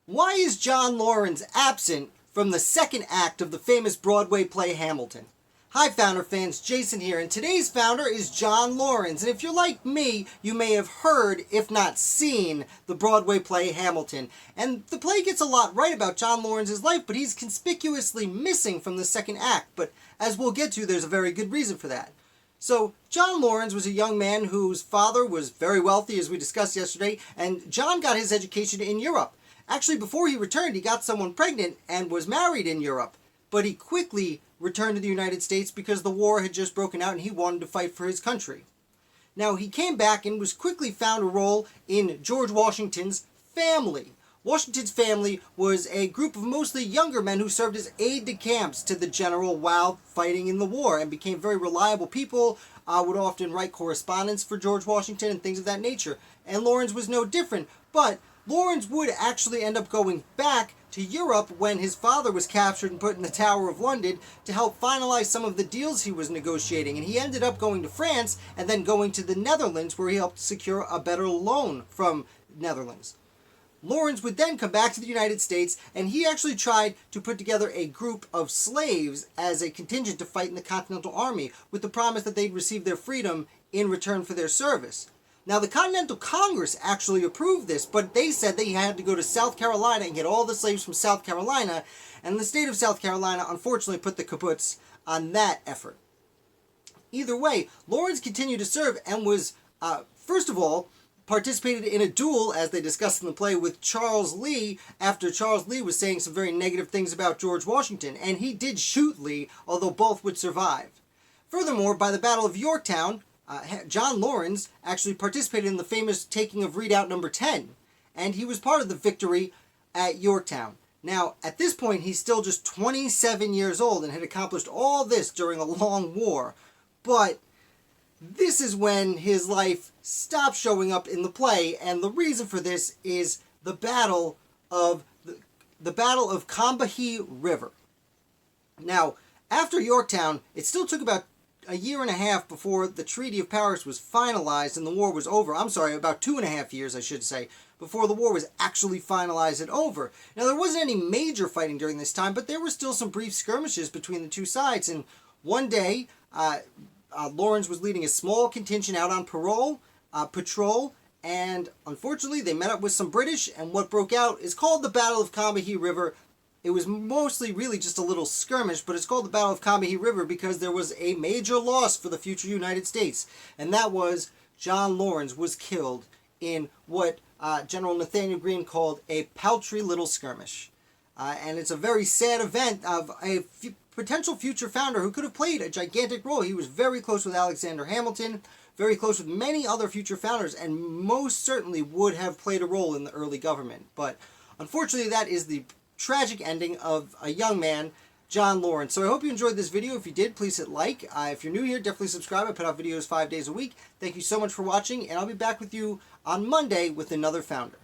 Why is John Laurens absent from the second act of the famous Broadway play Hamilton? Hi Founder fans, Jason here, and today's founder is John Laurens. And if you're like me, you may have heard, if not seen, the Broadway play Hamilton. And the play gets a lot right about John Laurens' life, but he's conspicuously missing from the second act. But as we'll get to, there's a very good reason for that. So, John Laurens was a young man whose father was very wealthy, as we discussed yesterday, and John got his education in Europe. Actually, before he returned, he got someone pregnant and was married in Europe. But he quickly returned to the United States because the war had just broken out and he wanted to fight for his country. Now, he came back and was quickly found a role in George Washington's family. Washington's family was a group of mostly younger men who served as aides-de-camp to the general while fighting in the war and became very reliable people, would often write correspondence for George Washington and things of that nature. And Laurens was no different, but Laurens would actually end up going back to Europe when his father was captured and put in the Tower of London to help finalize some of the deals he was negotiating. And he ended up going to France and then going to the Netherlands, where he helped secure a better loan from Netherlands. Laurens would then come back to the United States, and he actually tried to put together a group of slaves as a contingent to fight in the Continental Army, with the promise that they'd receive their freedom in return for their service. Now, the Continental Congress actually approved this, but they said they had to go to South Carolina and get all the slaves from South Carolina, and the state of South Carolina unfortunately put the kaputs on that effort. Either way, Laurens continued to serve and was, first of all, participated in a duel, as they discussed in the play, with Charles Lee after Charles Lee was saying some very negative things about George Washington, and he did shoot Lee, although both would survive. Furthermore, by the Battle of Yorktown, John Laurens actually participated in the famous taking of Redoubt No. 10, and he was part of the victory at Yorktown. Now, at this point, he's still just 27 years old and had accomplished all this during a long war, but this is when his life stopped showing up in the play, and the reason for this is the Battle of Combahee River. Now, after Yorktown, it still took about a year and a half before the Treaty of Paris was finalized and the war was over. I'm sorry, about 2.5 years, I should say, before the war was actually finalized and over. Now, there wasn't any major fighting during this time, but there were still some brief skirmishes between the two sides. And one day, Laurens was leading a small contingent out on patrol, and unfortunately, they met up with some British, and what broke out is called the Battle of Combahee River. It was mostly really just a little skirmish, but it's called the Battle of Combahee River because there was a major loss for the future United States, and that was John Laurens was killed in what General Nathanael Greene called a paltry little skirmish. And it's a very sad event of a potential future founder who could have played a gigantic role. He was very close with Alexander Hamilton, very close with many other future founders, and most certainly would have played a role in the early government. But unfortunately, that is the tragic ending of a young man, John Laurens. So I hope you enjoyed this video. If you did, please hit like. If you're new here, definitely subscribe. I put out videos 5 days a week. Thank you so much for watching, and I'll be back with you on Monday with another founder.